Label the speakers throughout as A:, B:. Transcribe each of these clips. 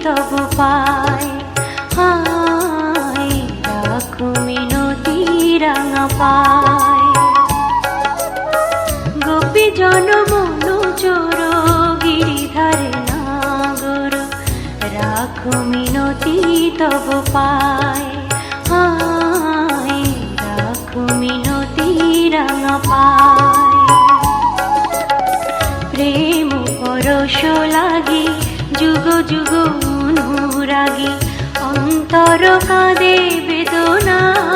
A: তব পায়। হায় রাখো মিনতি রাঙা পায়। গোপী জন মনো চোর গিরিধারে নাগর, রাখো মিনতি তব পায়। হায় রাখো মিনতি রাঙা পায়। প্রেম পরশ লাগি যুগ যুগ অনুরাগী, অন্তর কাঁদে বেদনায়,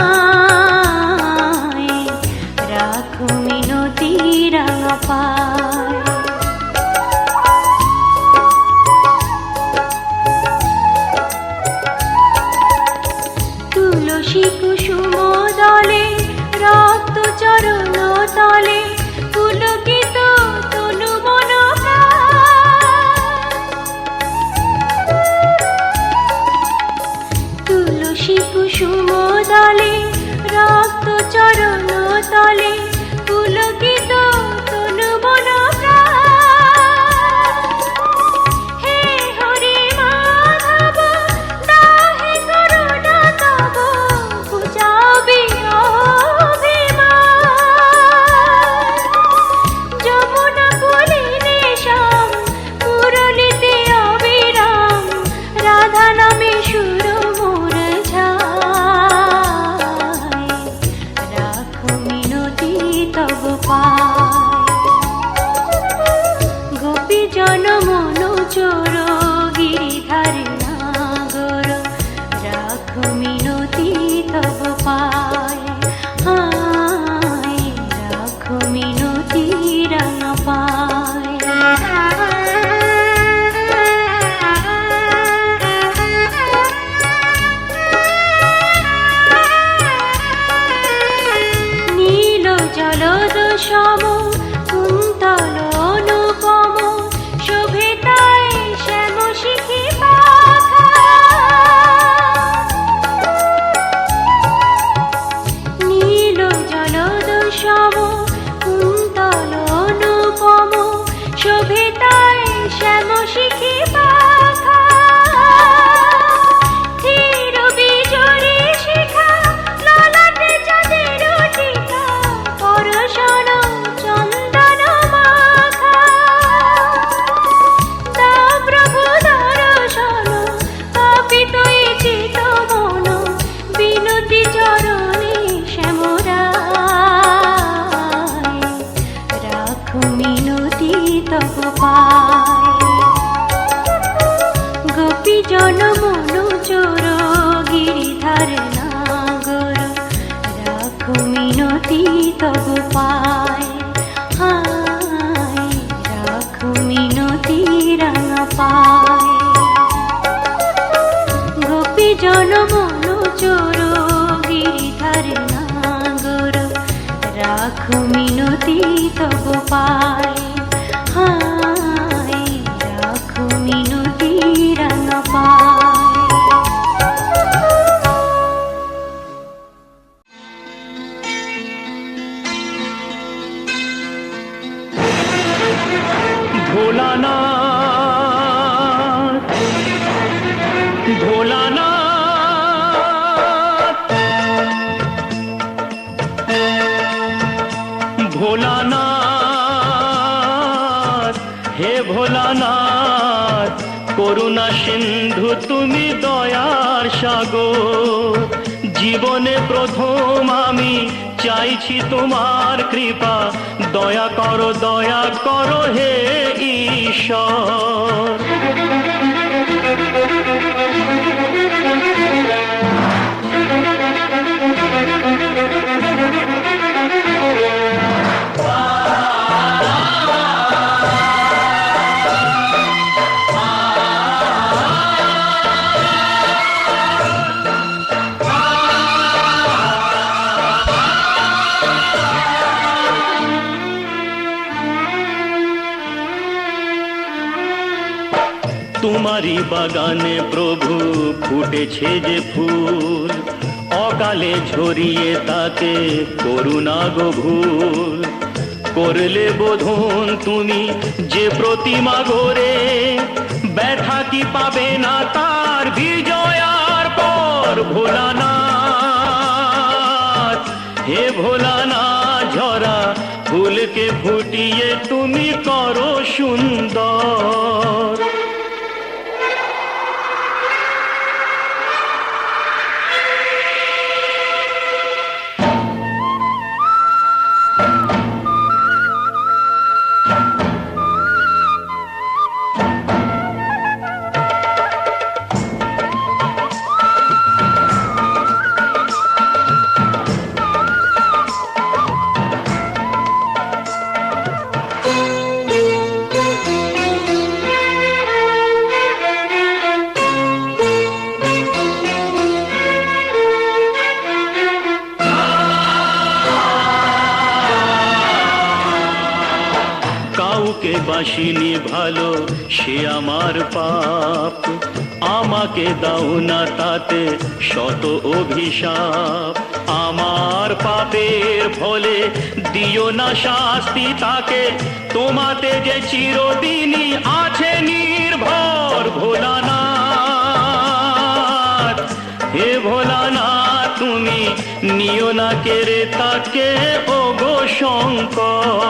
A: রাখো মিনতি রাঙা পায়। তুলসী কুসুম দলে রক্ত চরণ তলে, পুলকিত তনু মন প্রাণ। তুলসী কুসুম দলে রক্ত চরণ তলে, পুলকিত তনু মন প্রাণ। হে হরি মাধব দাহে করুণা তব, বুঝাবি অভিমান। যমুনা কুলিনে শ্যাম, মুরলিতে অবিরাম, রাধা নামে সুর মোর ঝায়, রাখো মিনতি তব পায়। গোপী জন মনো চোর গিরিধারে নাগর, রাখো মিনতি তব পায়। হায় রাখো মিনতি রাঙা পায়। নীল জলদ সম কুন্তল অনুপম, শোভে তাই শ্যাম শিখি পাখা। নীল জলদ সম কুন্তল অনুপম, শোভে তাই শ্যাম শিখি পাখা। ধীর বিজড়ি শিখা, ললাটে চাঁদের টিকা, পরশন চন্দন মাখা। তা প্রভু দর্শন, পাপিত এ চিত মন, বিনতি চরণে শ্যামরায়, রাখো মিনতি তব পায়। গোপী জন মনো চোর গিরিধারে নাগর, রাখো মিনতি তব পায়। হায় রাখো মিনতি রাঙা পায়। গোপী জন মনো চোর গিরিধারে নাগর, রাখো মিনতি তব পায়। হায় রাখো মিনতি রাঙা পায়।
B: ভোলানাথ ভোলানাথ ভোলানাথ, হে ভোলানাথ, করুণা সিন্ধু তুমি দয়ার সাগর। জীবনে প্রথম আমি চাইছি তোমার কৃপা, দয়া করো হে ঈশ্বর। তোমারি বাগানে প্রভু ফুটেছে যে ফুল, অকালে ঝরিয়ে তাকে করুণা গো ভুল। করলে বোধন তুমি যে প্রতিমা গড়ে, ব্যথা কি পাবে না তার বিজয়ার পর ভোলানাথ, হে ভোলানাথ ঝরা ফুলকে ফুটিয়ে তুমি করো সুন্দর। কাউকে বাসিনি ভালো সে আমার পাপ, আমাকে দাও না তাতে শত অভিশাপ। আমার পাপের ফলে দিও না শাস্তি তাকে, তোমাতে যে চিরদিনই আছে নির্ভর ভোলানাথ, হে ভোলানাথ তুমি নিও না কেড়ে তাকে ওগো শঙ্কর।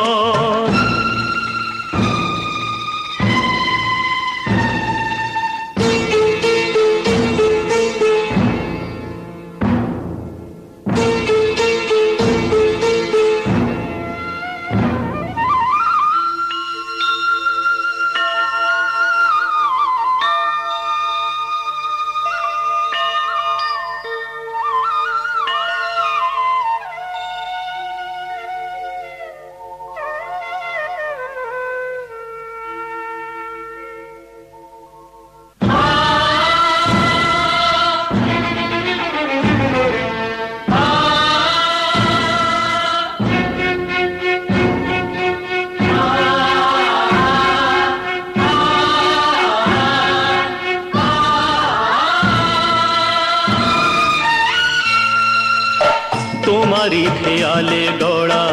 B: তোমারই খেয়ালে গড়া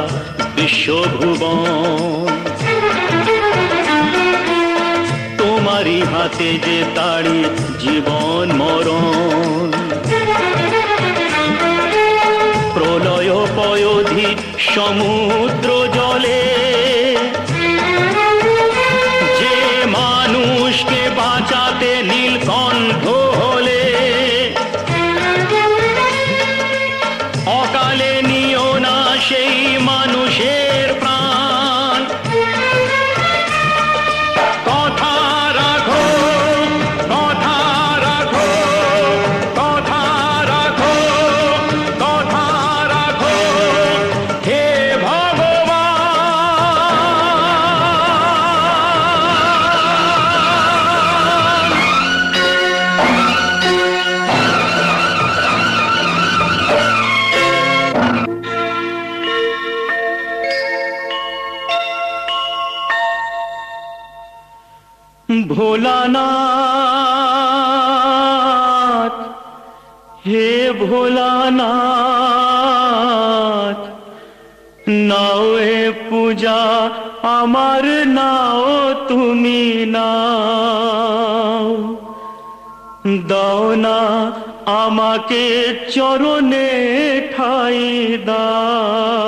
B: বিশ্বভুবন, তোমারই হাতে যে তাড়ি জীবন মরণ। প্রলয় পয়োধি সমুদ্র জলে যে মানুষকে বাঁচাতে নীলকণ্ঠ হলে, অকালে নিও না সেই মানুষের প্রাণ। কথা রাখো, কথা রাখো, কথা রাখো, কথা রাখো, হে ভগবান। ভোলানাথ, হে ভোলানাথ, নাও এ পূজা আমার, নাও তুমি নাও, দাও না আমাকে চরণে ঠাই দাও।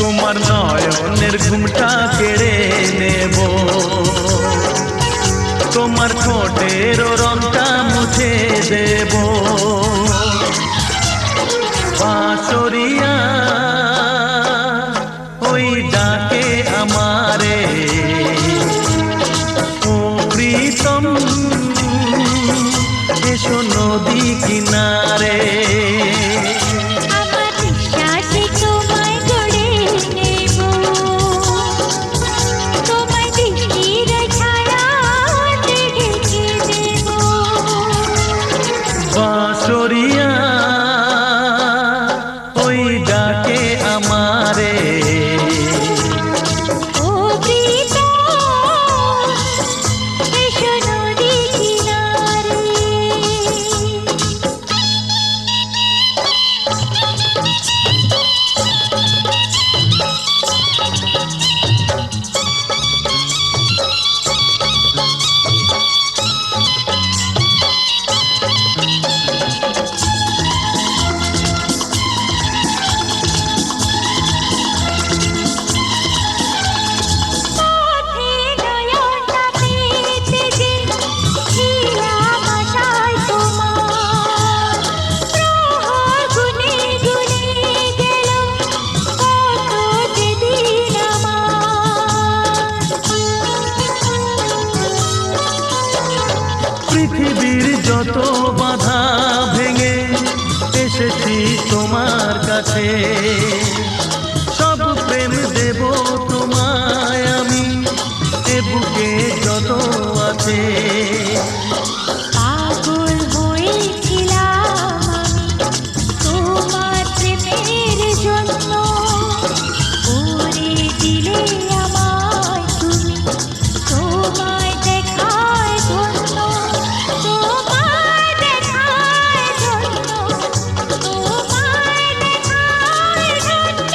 B: তোমার নয়নের ঘুমটা কেড়ে নেব, তোমার ঠোঁটের রংটা মুছে দেব। বাঁশরিয়া ওই ডাকে আমারে, ও প্রীতম এসো নদী কিনারে।
A: আমার বিশ্বাসে তোমায় গড়ে নেব, তোমায় দৃষ্টির ছায়াতে ঢেকে দেব।
B: বাঁশরিয়া ওই ডাকে আমারে,
A: ও প্রীতম এসো নদী কিনারে। পথে নয়নটা পেতে যে ছিলাম আশায় তোমার, প্রহর গুনে গুনে গেল কত যে দিন আমার।
B: পৃথিবীর যত বাধা ভেঙে এসেছি তোমার কাছে, সব প্রেম দেব তোমায় আমি, এ বুকে যত আছে।
A: পাগল হয়েছিলাম আমি তোমার প্রেমের জন্য, করে দিলে আমায় তুমি তোমায় দেখায় ধন্য, তোমায় দেখায় ধন্য, তোমায় দেখায় ধন্য।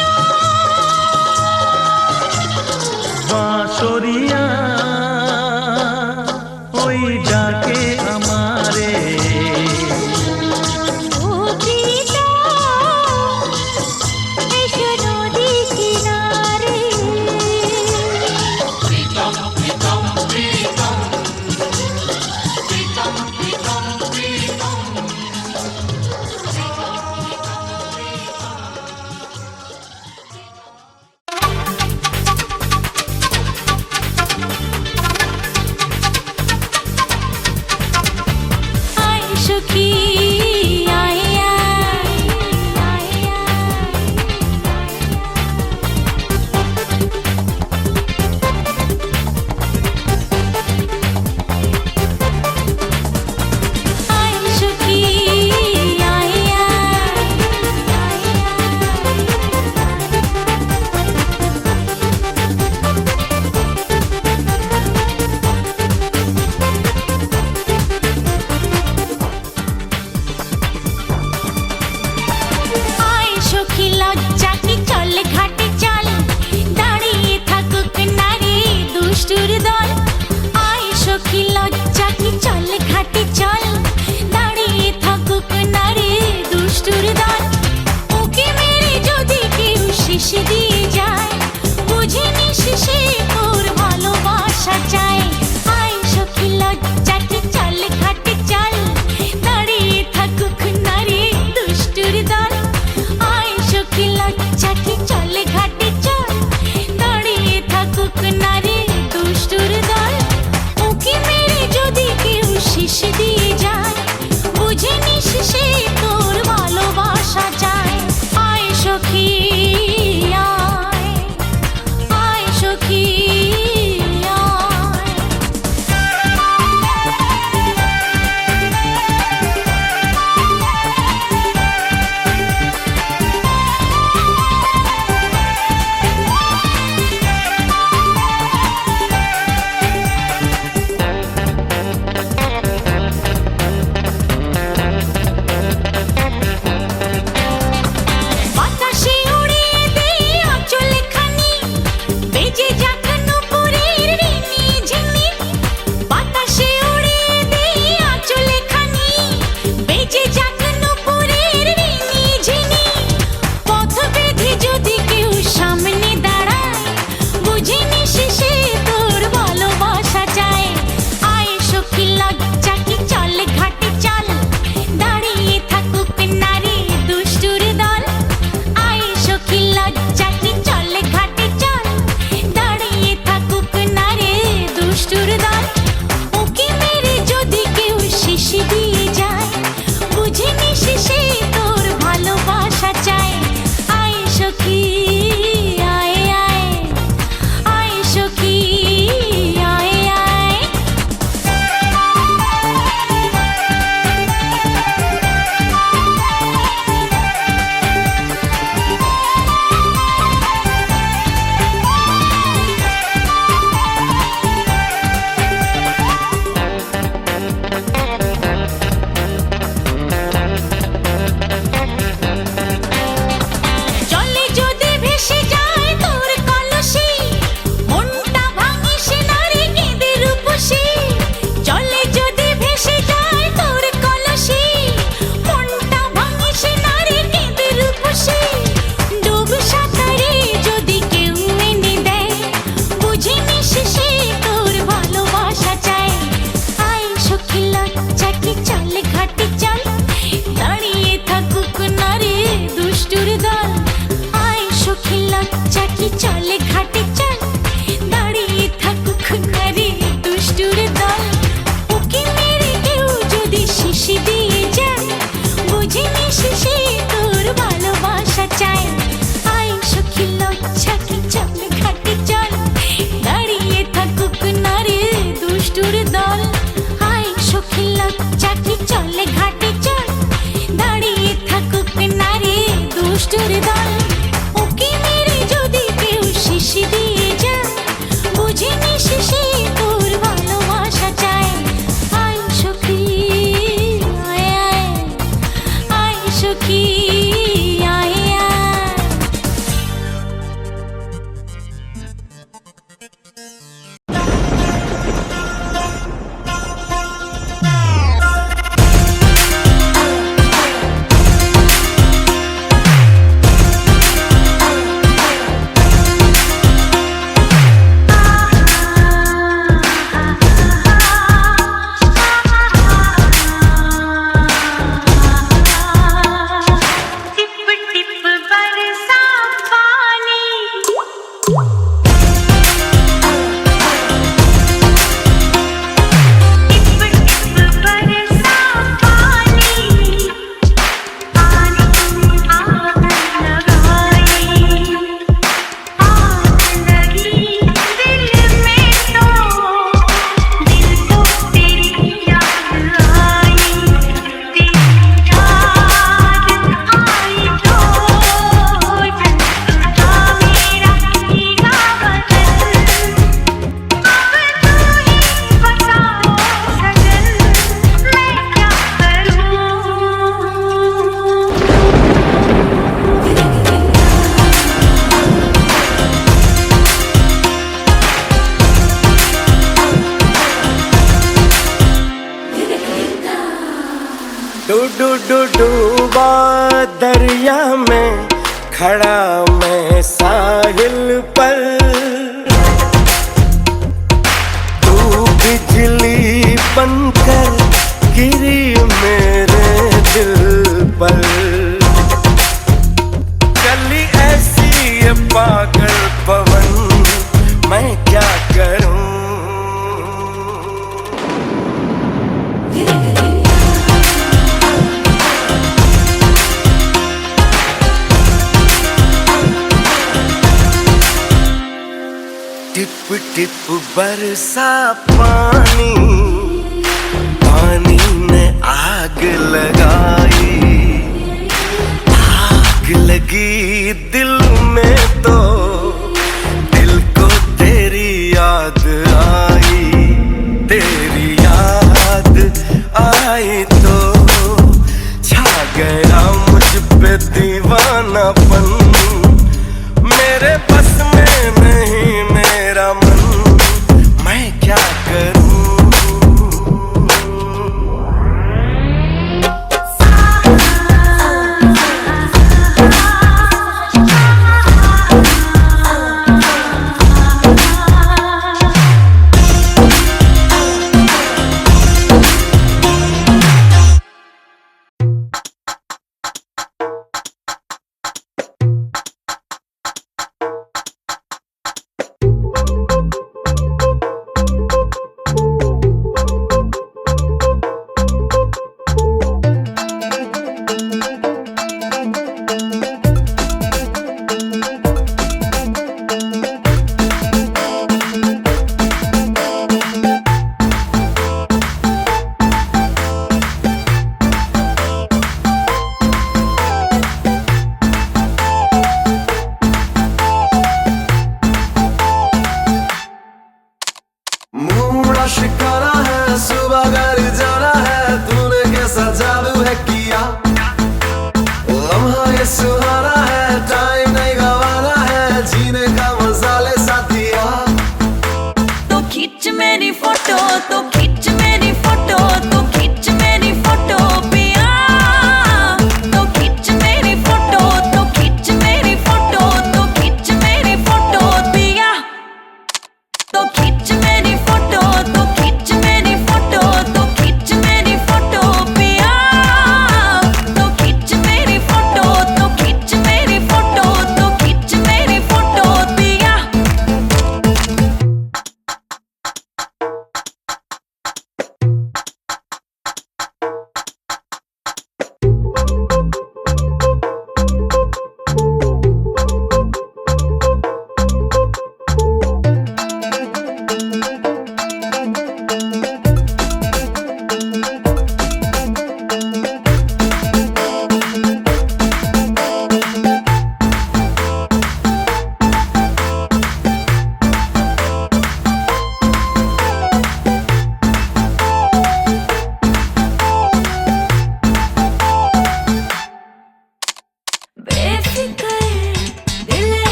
C: डूबा दरिया में खड़ा मैं साहिल पर, तू बिजली बनकर गिरी मेरे दिल पर। चली ऐसी ये पागल पवन, मैं क्या करूं। टिप टिप बरसा पानी, पानी ने आग लगाई। आग लगी दिल में तो दिल को तेरी याद आई। तेरी याद आई तो छा गया मुझ पे दीवानापन। मेरे बस में नहीं मेरा मन, मैं क्या करूं।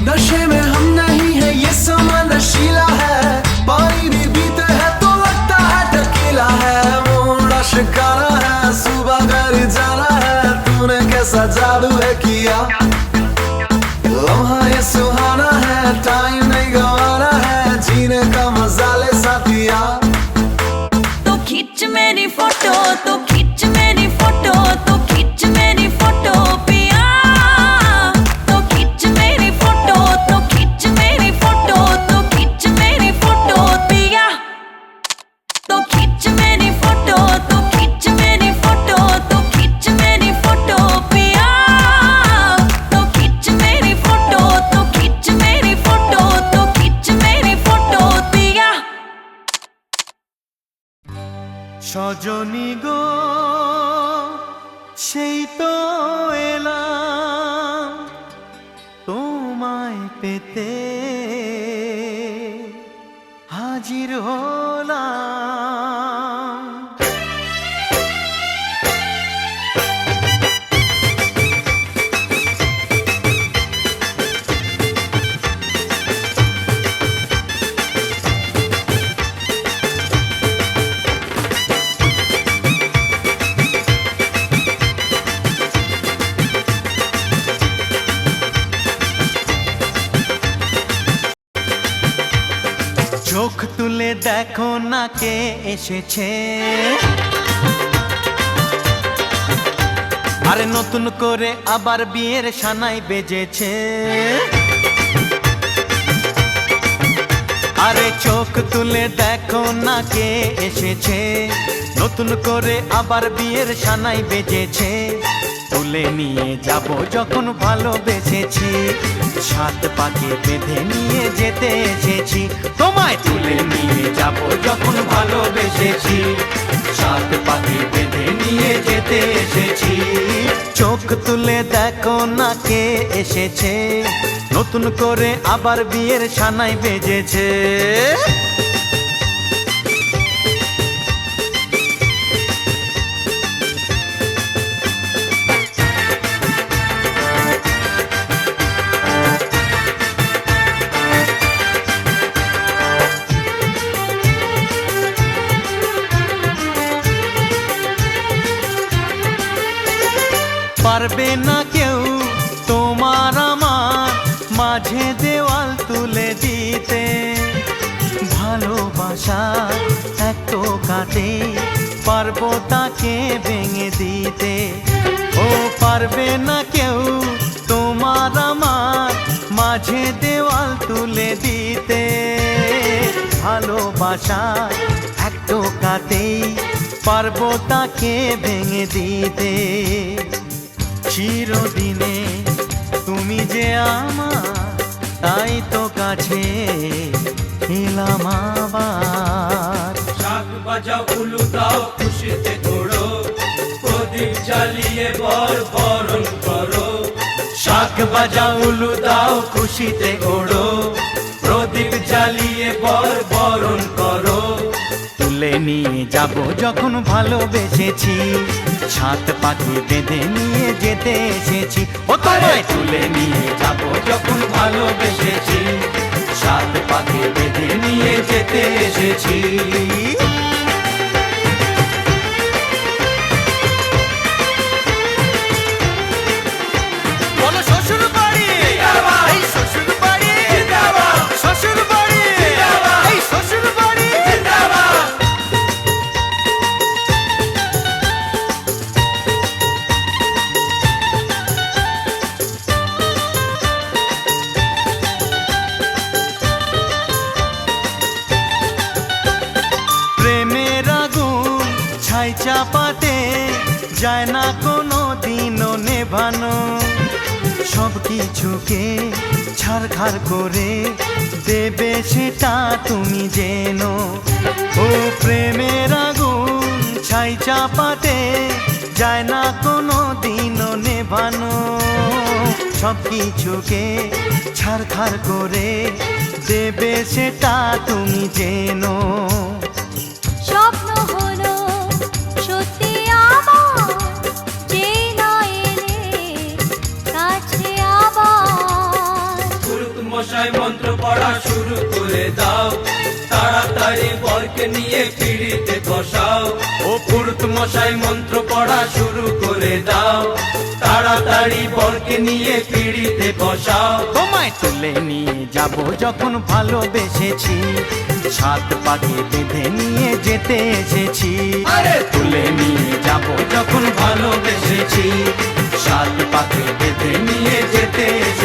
C: नशे में हम नहीं है ये समा नशीला है पानी भी पीते हैं तो लगता है टकीला है मोड़ा शिकारा है सुबह घर जाना है तूने कैसा जादू है किया लम्हा ये सुहाना है टाइम नहीं गवाना है जीने का मजा ले साथिया
A: तो खींच मेरी फोटो तो खींच मेरी फोटो तो खींच मेरी फोटो पिया तो खींच मेरी फोटो तो खींच मेरी फोटो तो खींच मेरी फोटो पिया तो खींच मेरी फोटो तो खींच मेरी फोटो तो खींच मेरी फोटो पिया तो खींच मेरी फोटो तो खींच मेरी फोटो तो खींच मेरी फोटो पिया
B: সজনী গো সেই তো এলাম তোমায় পেতে হাজির হলাম চোখ তুলে দেখো না কে এসেছে আরে নতুন করে আবার বিয়ের সানাই বেজেছে আরে চোখ তুলে দেখো না কে এসেছে নতুন করে আবার বিয়ের সানাই বেজেছে তুলে নিয়ে যাব যখন ভালোবেসেছি সাত পাকে বেঁধে নিয়ে যেতে এসেছি তোমায় তুলে নিয়ে যাব যখন ভালোবেসেছি সাত পাকে বেঁধে নিয়ে যেতে এসেছি চোখ তুলে দেখো না কে এসেছে নতুন করে আবার বিয়ের সানাই বেজেছে পারবে না কেউ তোমার আমার মাঝে দেওয়াল তুলে দিতে ভালোবাসা এত কাটে পারবো তাকে ভেঙে দিতে ও পারবে না কেউ তোমার আমার মাঝে দেওয়াল তুলে দিতে ভালোবাসা এত কাটে পারবো তাকে ভেঙে দিতে চিরদিনে তুমি যে আমার তাই তো কাছে এলাম আবার
D: শাক বাজাও উলু দাও খুশিতে ঘোড়ো প্রদীপ জ্বালিয়ে বরণ করো
B: শাক বাজাও উলু দাও খুশিতে ওড়ো প্রদীপ জ্বালিয়ে বরণ করো তুলে নিয়ে যাব যখন ভালোবেসেছি সাত পাখি বেঁধে নিয়ে যেতে এসেছি ও তোমায় তুলে নিয়ে যাব যখন ভালোবেসেছি সাত পাখি বেঁধে নিয়ে যেতে এসেছি বলো শ্বশুর বাড়ি এই শ্বশুর বাড়ি শ্বশুর বাড়ি এই শ্বশুর বাড়ি প্রেমের আগুন ছাই চাপাতে যায় না কোনো দিনও নেভানো সব কিছুকে ছাড়খাড় করে দেবে সেটা তুমি জেনো ও প্রেমের আগুন ছাই চাপাতে যায় না কোনো দিনও নেভানো সব কিছুকে ছাড়খাড় করে দেবে সেটা তুমি জেনো
A: স্বপ্ন হলো সত্যি আমার যে না এলে কাছে আবার
D: ফুলুক মশাই মন্ত্র পড়া শুরু করে দাও, তাড়াতাড়ি বরকে নিয়ে পিড়িতে বসাও। ও পুরুত মশাই মন্ত্র পড়া শুরু করে দাও, তাড়াতাড়ি বরকে নিয়ে পিড়িতে বসাও।
B: তোমায় তুলে নিয়ে যাব যখন ভালোবেসেছি, সাত পাকে বেঁধে নিয়ে যেতে এসেছি।
D: আরে
B: তুলে নিয়ে যাব যখন ভালোবেসেছি, সাত পাকে বেঁধে নিয়ে যেতে এসেছি।